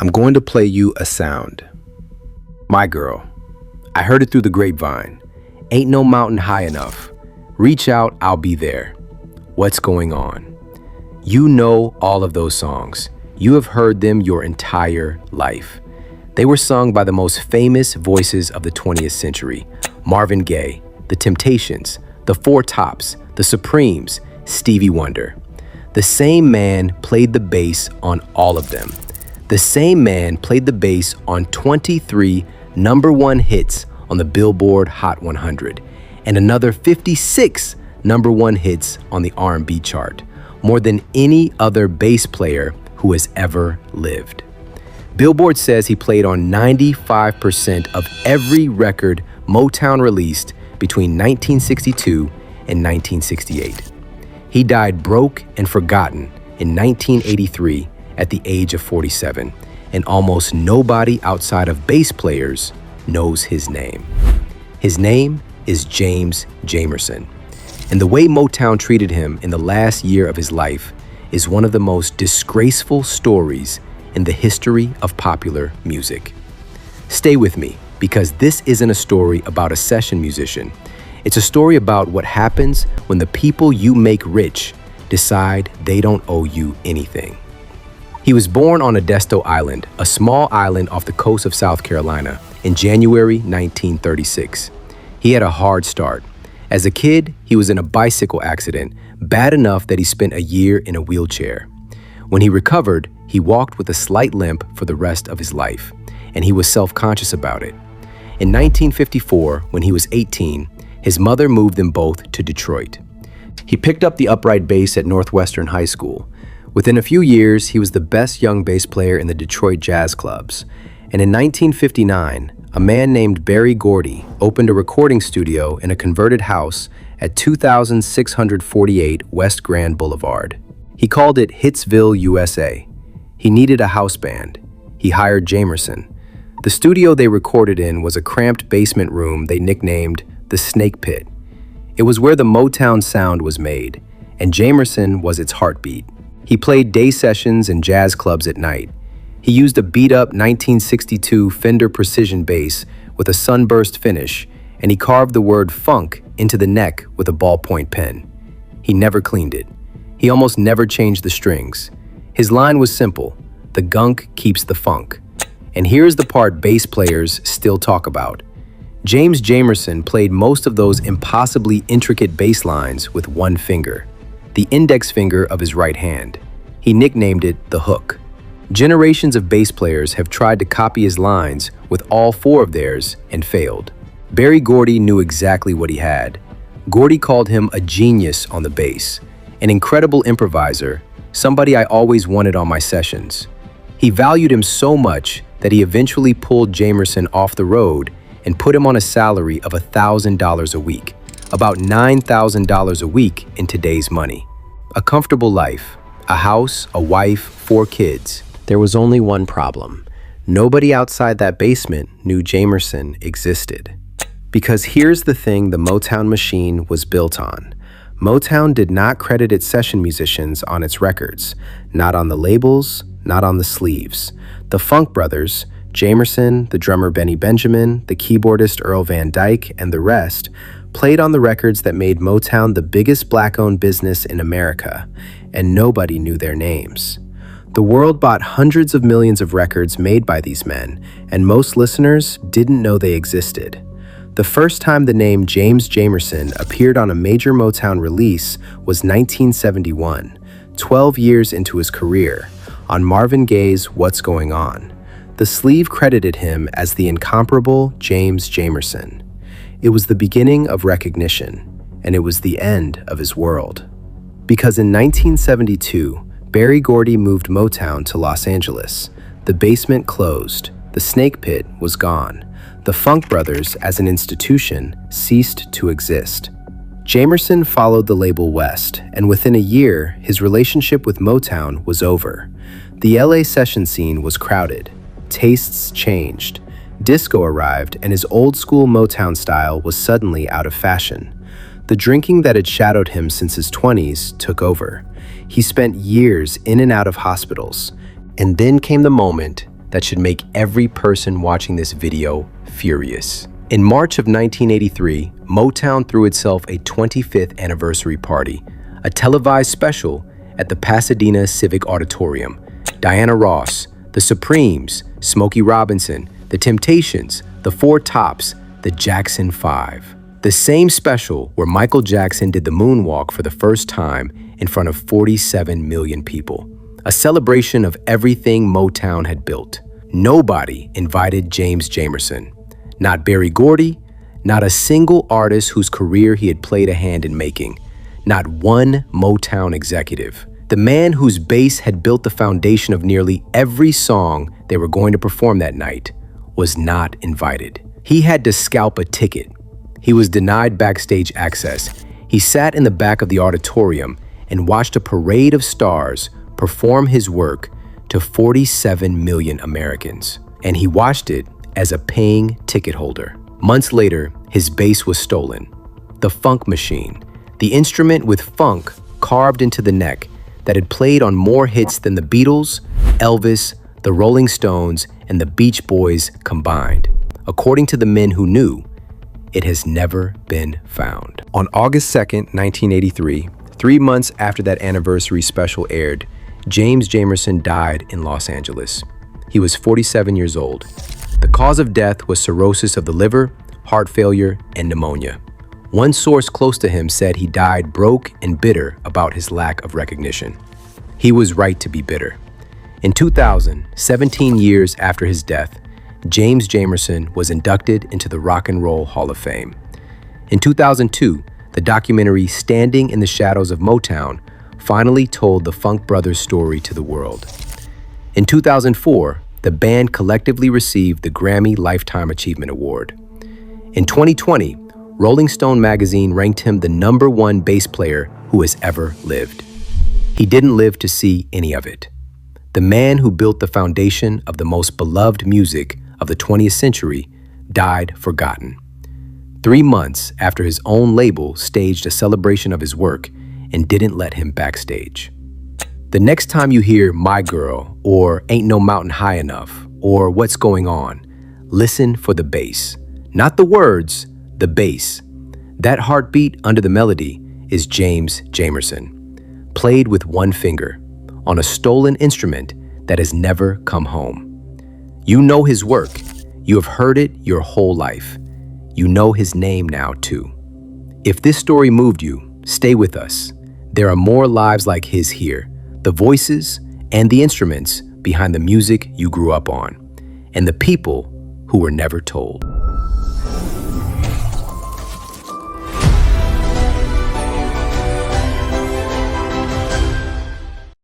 I'm going to play you a sound. My girl, I heard it through the grapevine. Ain't no mountain high enough. Reach out, I'll be there. What's going on? You know all of those songs. You have heard them your entire life. They were sung by the most famous voices of the 20th century. Marvin Gaye, The Temptations, The Four Tops, The Supremes, Stevie Wonder. The same man played the bass on all of them. The same man played the bass on 23 #1 hits on the Billboard Hot 100 and another 56 #1 hits on the R&B chart, more than any other bass player who has ever lived. Billboard says he played on 95% of every record Motown released between 1962 and 1968. He died broke and forgotten in 1983 at the age of 47, and almost nobody outside of bass players knows his name. His name is James Jamerson, and the way Motown treated him in the last year of his life is one of the most disgraceful stories in the history of popular music. Stay with me, because this isn't a story about a session musician. It's a story about what happens when the people you make rich decide they don't owe you anything. He was born on Edisto Island, a small island off the coast of South Carolina, in January 1936. He had a hard start. As a kid, he was in a bicycle accident, bad enough that he spent a year in a wheelchair. When he recovered, he walked with a slight limp for the rest of his life, and he was self-conscious about it. In 1954, when he was 18, his mother moved them both to Detroit. He picked up the upright bass at Northwestern High School. Within a few years, he was the best young bass player in the Detroit jazz clubs. And in 1959, a man named Berry Gordy opened a recording studio in a converted house at 2648 West Grand Boulevard. He called it Hitsville, USA. He needed a house band. He hired Jamerson. The studio they recorded in was a cramped basement room they nicknamed the Snakepit. It was where the Motown sound was made, and Jamerson was its heartbeat. He played day sessions and jazz clubs at night. He used a beat-up 1962 Fender Precision bass with a sunburst finish, and he carved the word funk into the neck with a ballpoint pen. He never cleaned it. He almost never changed the strings. His line was simple: the gunk keeps the funk. And here's the part bass players still talk about. James Jamerson played most of those impossibly intricate bass lines with one finger, the index finger of his right hand. He nicknamed it the hook. Generations of bass players have tried to copy his lines with all four of theirs and failed. Berry Gordy knew exactly what he had. Gordy called him a genius on the bass, an incredible improviser, somebody I always wanted on my sessions. He valued him so much that he eventually pulled Jamerson off the road and put him on a salary of $1,000 a week, about $9,000 a week in today's money. A comfortable life, a house, a wife, 4 kids. There was only one problem. Nobody outside that basement knew Jamerson existed. Because here's the thing the Motown machine was built on. Motown did not credit its session musicians on its records, not on the labels, not on the sleeves. The Funk Brothers, Jamerson, the drummer Benny Benjamin, the keyboardist Earl Van Dyke, and the rest, played on the records that made Motown the biggest black-owned business in America, and nobody knew their names. The world bought hundreds of millions of records made by these men, and most listeners didn't know they existed. The first time the name James Jamerson appeared on a major Motown release was 1971, 12 years into his career, on Marvin Gaye's What's Going On. The sleeve credited him as the incomparable James Jamerson. It was the beginning of recognition, and it was the end of his world. Because in 1972, Berry Gordy moved Motown to Los Angeles. The basement closed. The Snakepit was gone. The Funk Brothers, as an institution, ceased to exist. Jamerson followed the label west, and within a year, his relationship with Motown was over. The LA session scene was crowded. Tastes changed. Disco arrived, and his old-school Motown style was suddenly out of fashion. The drinking that had shadowed him since his 20s took over. He spent years in and out of hospitals, and then came the moment that should make every person watching this video furious. In March of 1983, Motown threw itself a 25th anniversary party, a televised special at the Pasadena Civic Auditorium. Diana Ross, the Supremes, Smokey Robinson, the Temptations, the Four Tops, the Jackson 5. The same special where Michael Jackson did the moonwalk for the first time in front of 47 million people. A celebration of everything Motown had built. Nobody invited James Jamerson. Not Berry Gordy, not a single artist whose career he had played a hand in making. Not one Motown executive. The man whose bass had built the foundation of nearly every song they were going to perform that night was not invited. He had to scalp a ticket. He was denied backstage access. He sat in the back of the auditorium and watched a parade of stars perform his work to 47 million Americans. And he watched it as a paying ticket holder. Months later, his bass was stolen. The funk machine, the instrument with funk carved into the neck that had played on more hits than the Beatles, Elvis, the Rolling Stones, and the Beach Boys combined. According to the men who knew, it has never been found. On August 2nd, 1983, 3 months after that anniversary special aired, James Jamerson died in Los Angeles. He was 47 years old. The cause of death was cirrhosis of the liver, heart failure, and pneumonia. One source close to him said he died broke and bitter about his lack of recognition. He was right to be bitter. In 2000, 17 years after his death, James Jamerson was inducted into the Rock and Roll Hall of Fame. In 2002, the documentary Standing in the Shadows of Motown finally told the Funk Brothers' story to the world. In 2004, the band collectively received the Grammy Lifetime Achievement Award. In 2020, Rolling Stone magazine ranked him the #1 bass player who has ever lived. He didn't live to see any of it. The man who built the foundation of the most beloved music of the 20th century died forgotten. 3 months after his own label staged a celebration of his work and didn't let him backstage. The next time you hear My Girl or Ain't No Mountain High Enough or What's Going On, listen for the bass. Not the words, the bass. That heartbeat under the melody is James Jamerson, played with one finger on a stolen instrument that has never come home. You know his work. You have heard it your whole life. You know his name now too. If this story moved you, stay with us. There are more lives like his here, the voices and the instruments behind the music you grew up on, and the people who were never told.